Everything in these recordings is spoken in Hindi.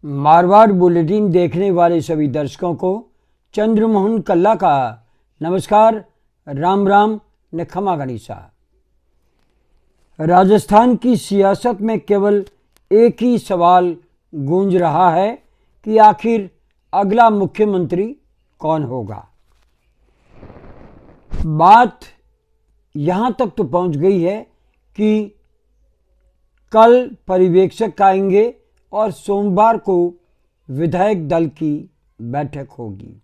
मारवाड़ बुलेटिन देखने वाले सभी दर्शकों को चंद्रमोहन कल्ला का नमस्कार, राम राम ने खमा गणिसा। राजस्थान की सियासत में केवल एक ही सवाल गूंज रहा है कि आखिर अगला मुख्यमंत्री कौन होगा। बात यहाँ तक तो पहुँच गई है कि कल पर्यवेक्षक आएंगे और सोमवार को विधायक दल की बैठक होगी।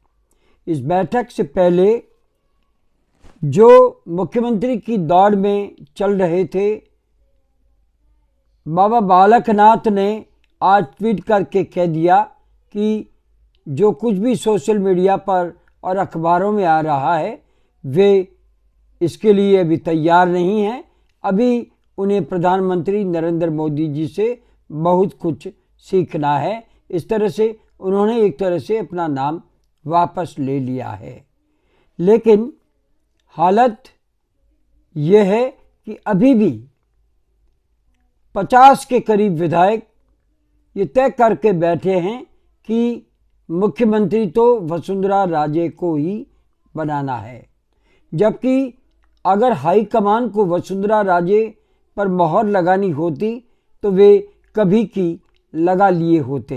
इस बैठक से पहले जो मुख्यमंत्री की दौड़ में चल रहे थे, बाबा बालकनाथ ने आज ट्वीट करके कह दिया कि जो कुछ भी सोशल मीडिया पर और अखबारों में आ रहा है वे इसके लिए अभी तैयार नहीं हैं। अभी उन्हें प्रधानमंत्री नरेंद्र मोदी जी से बहुत कुछ सीखना है। इस तरह से उन्होंने एक तरह से अपना नाम वापस ले लिया है। लेकिन हालत यह है कि अभी भी 50 के करीब विधायक ये तय करके बैठे हैं कि मुख्यमंत्री तो वसुंधरा राजे को ही बनाना है, जबकि अगर हाईकमान को वसुंधरा राजे पर मोहर लगानी होती तो वे कभी की लगा लिए होते।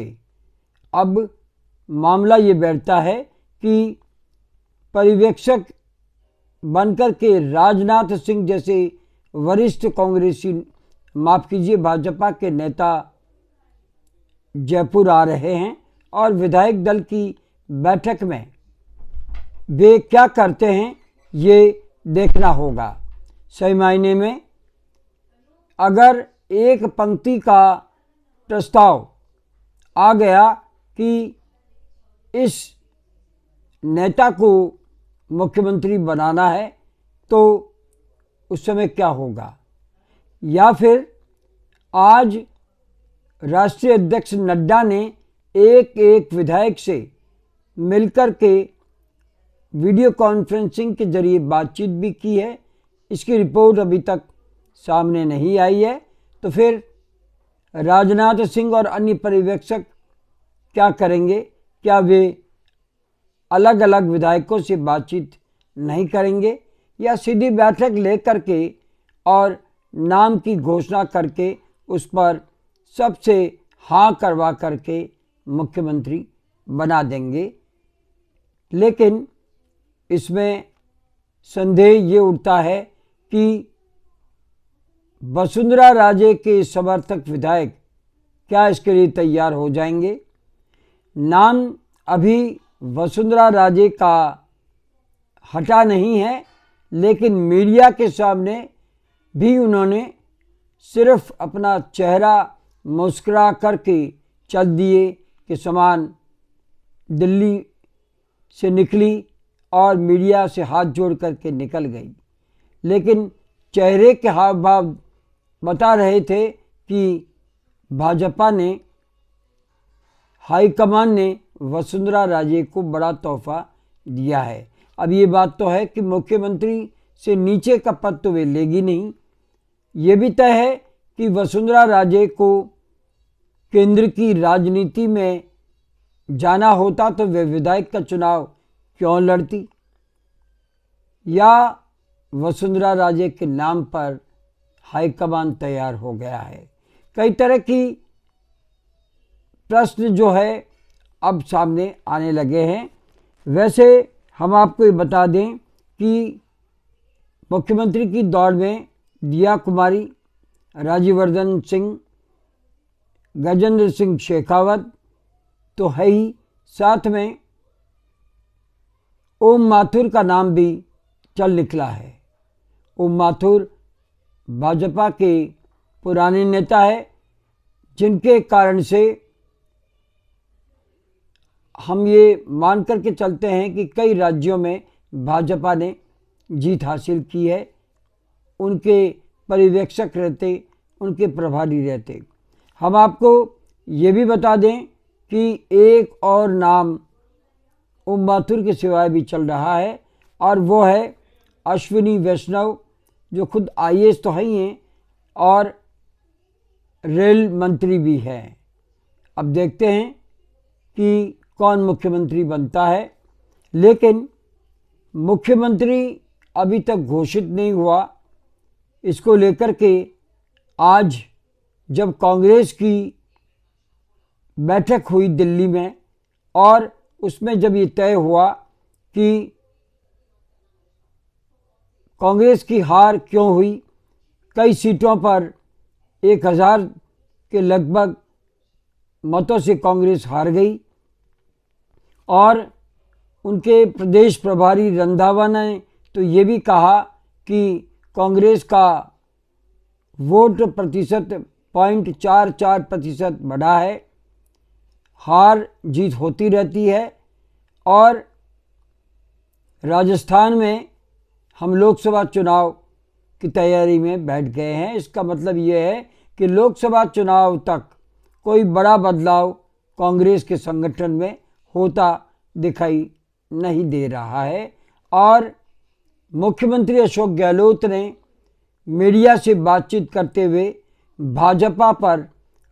अब मामला ये बैठता है कि पर्यवेक्षक बनकर के राजनाथ सिंह जैसे वरिष्ठ कांग्रेसी, माफ कीजिए भाजपा के नेता जयपुर आ रहे हैं और विधायक दल की बैठक में वे क्या करते हैं ये देखना होगा। सही मायने में अगर एक पंक्ति का प्रस्ताव आ गया कि इस नेता को मुख्यमंत्री बनाना है तो उस समय क्या होगा। या फिर आज राष्ट्रीय अध्यक्ष नड्डा ने एक एक विधायक से मिलकर के वीडियो कॉन्फ्रेंसिंग के जरिए बातचीत भी की है। इसकी रिपोर्ट अभी तक सामने नहीं आई है। तो फिर राजनाथ सिंह और अन्य पर्यवेक्षक क्या करेंगे? क्या वे अलग अलग विधायकों से बातचीत नहीं करेंगे या सीधी बैठक लेकर के और नाम की घोषणा करके उस पर सबसे हाँ करवा करके मुख्यमंत्री बना देंगे? लेकिन इसमें संदेह ये उठता है कि वसुंधरा राजे के समर्थक विधायक क्या इसके लिए तैयार हो जाएंगे? नाम अभी वसुंधरा राजे का हटा नहीं है, लेकिन मीडिया के सामने भी उन्होंने सिर्फ अपना चेहरा मुस्कुरा करके चल दिए कि समान दिल्ली से निकली और मीडिया से हाथ जोड़ करके निकल गई। लेकिन चेहरे के हाव भाव बता रहे थे कि भाजपा ने, हाईकमान ने वसुंधरा राजे को बड़ा तोहफा दिया है। अब ये बात तो है कि मुख्यमंत्री से नीचे का पद तो वे लेगी नहीं। ये भी तय है कि वसुंधरा राजे को केंद्र की राजनीति में जाना होता तो वे विधायक का चुनाव क्यों लड़ती, या वसुंधरा राजे के नाम पर हाईकमान तैयार हो गया है। कई तरह की प्रश्न जो है अब सामने आने लगे हैं। वैसे हम आपको ये बता दें कि मुख्यमंत्री की दौड़ में दिया कुमारी, राज्यवर्धन सिंह, गजेंद्र सिंह शेखावत तो है ही, साथ में ओम माथुर का नाम भी चल निकला है। ओम माथुर भाजपा के पुराने नेता है, जिनके कारण से हम ये मान करके चलते हैं कि कई राज्यों में भाजपा ने जीत हासिल की है। उनके पर्यवेक्षक रहते, उनके प्रभारी रहते। हम आपको ये भी बता दें कि एक और नाम ओम माथुर के सिवाय भी चल रहा है और वो है अश्विनी वैष्णव, जो खुद IAS तो ही हैं और रेल मंत्री भी हैं। अब देखते हैं कि कौन मुख्यमंत्री बनता है, लेकिन मुख्यमंत्री अभी तक घोषित नहीं हुआ। इसको लेकर के आज जब कांग्रेस की बैठक हुई दिल्ली में और उसमें जब ये तय हुआ कि कांग्रेस की हार क्यों हुई, कई सीटों पर 1000 के लगभग मतों से कांग्रेस हार गई और उनके प्रदेश प्रभारी रंधावा ने तो ये भी कहा कि कांग्रेस का वोट प्रतिशत 0.44% बढ़ा है, हार जीत होती रहती है। और राजस्थान में हम लोकसभा चुनाव की तैयारी में बैठ गए हैं। इसका मतलब ये है कि लोकसभा चुनाव तक कोई बड़ा बदलाव कांग्रेस के संगठन में होता दिखाई नहीं दे रहा है। और मुख्यमंत्री अशोक गहलोत ने मीडिया से बातचीत करते हुए भाजपा पर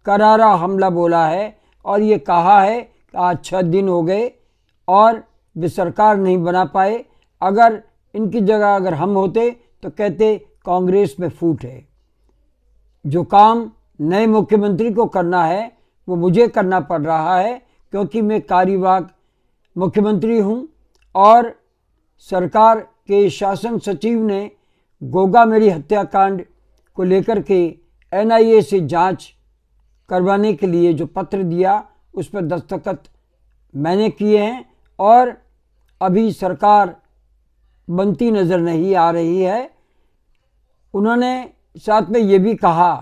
करारा हमला बोला है और ये कहा है कि आज 6 दिन हो गए और वे सरकार नहीं बना पाए। अगर इनकी जगह अगर हम होते तो कहते कांग्रेस में फूट है। जो काम नए मुख्यमंत्री को करना है वो मुझे करना पड़ रहा है क्योंकि मैं कार्यवाहक मुख्यमंत्री हूँ और सरकार के शासन सचिव ने गोगामेडी हत्याकांड को लेकर के NIA से जांच करवाने के लिए जो पत्र दिया उस पर दस्तखत मैंने किए हैं और अभी सरकार बनती नज़र नहीं आ रही है। उन्होंने साथ में ये भी कहा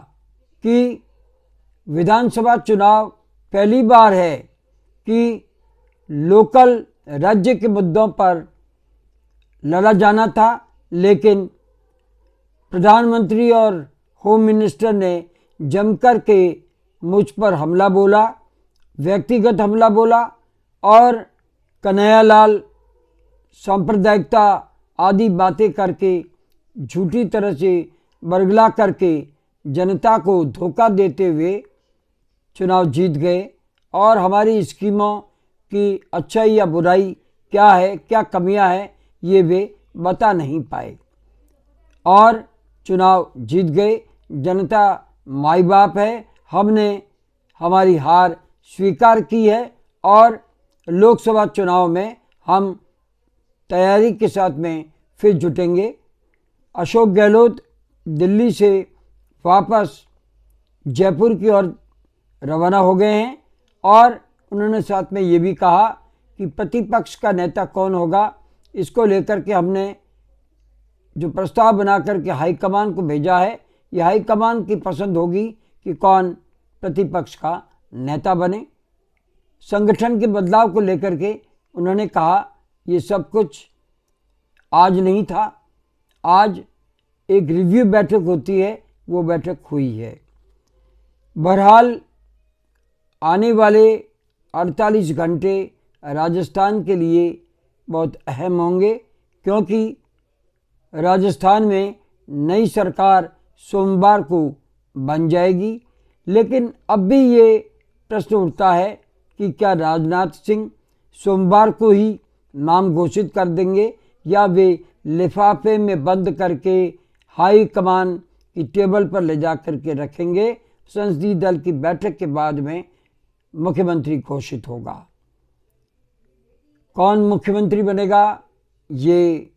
कि विधानसभा चुनाव पहली बार है कि लोकल राज्य के मुद्दों पर लड़ा जाना था, लेकिन प्रधानमंत्री और होम मिनिस्टर ने जमकर के मुझ पर हमला बोला, व्यक्तिगत हमला बोला और कन्हैयालाल सांप्रदायिकता आदि बातें करके झूठी तरह से बरगला करके जनता को धोखा देते हुए चुनाव जीत गए और हमारी स्कीमों की अच्छाई या बुराई क्या है, क्या कमियां हैं, ये वे बता नहीं पाए और चुनाव जीत गए। जनता माई बाप है, हमने हमारी हार स्वीकार की है और लोकसभा चुनाव में हम तैयारी के साथ में फिर जुटेंगे। अशोक गहलोत दिल्ली से वापस जयपुर की ओर रवाना हो गए हैं और उन्होंने साथ में ये भी कहा कि प्रतिपक्ष का नेता कौन होगा, इसको लेकर के हमने जो प्रस्ताव बना करके हाईकमान को भेजा है, यह हाईकमान की पसंद होगी कि कौन प्रतिपक्ष का नेता बने। संगठन के बदलाव को लेकर के उन्होंने कहा ये सब कुछ आज नहीं था, आज एक रिव्यू बैठक होती है, वो बैठक हुई है। बहरहाल आने वाले 48 घंटे राजस्थान के लिए बहुत अहम होंगे क्योंकि राजस्थान में नई सरकार सोमवार को बन जाएगी। लेकिन अब भी ये प्रश्न उठता है कि क्या राजनाथ सिंह सोमवार को ही नाम घोषित कर देंगे या वे लिफाफे में बंद करके हाई कमान की टेबल पर ले जा करके रखेंगे। संसदीय दल की बैठक के बाद में मुख्यमंत्री घोषित होगा। कौन मुख्यमंत्री बनेगा ये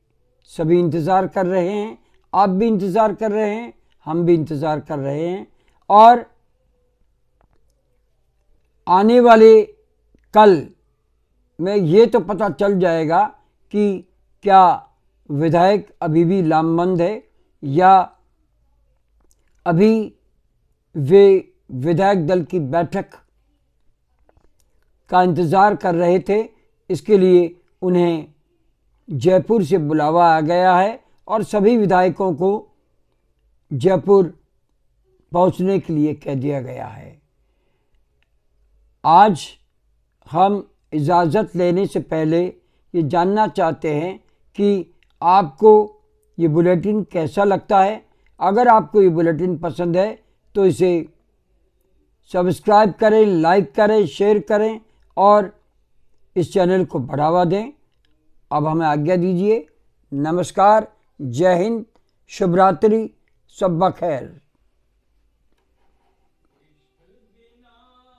सभी इंतज़ार कर रहे हैं, आप भी इंतज़ार कर रहे हैं, हम भी इंतज़ार कर रहे हैं और आने वाले कल में ये तो पता चल जाएगा कि क्या विधायक अभी भी लामबंद है या अभी वे विधायक दल की बैठक का इंतज़ार कर रहे थे। इसके लिए उन्हें जयपुर से बुलावा आ गया है और सभी विधायकों को जयपुर पहुंचने के लिए कह दिया गया है। आज हम इजाज़त लेने से पहले ये जानना चाहते हैं कि आपको ये बुलेटिन कैसा लगता है। अगर आपको ये बुलेटिन पसंद है तो इसे सब्सक्राइब करें, लाइक करें, शेयर करें और इस चैनल को बढ़ावा दें। अब हमें आज्ञा दीजिए। नमस्कार, जय हिंद, शुभ रात्रि, शब बखैर।